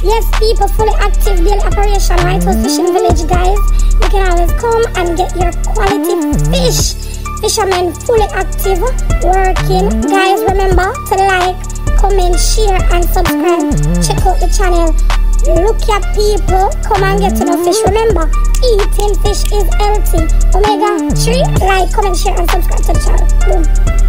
Yes, people, fully active daily operation Whitehouse Fishing Village, guys. You can always come and get your quality fish. Fishermen fully active, working. Guys, remember to like, comment, share, and subscribe. Check out the channel. Look at people, come and get to know fish. Remember, eating fish is healthy. Omega 3, like, comment, share, and subscribe to the channel. Boom.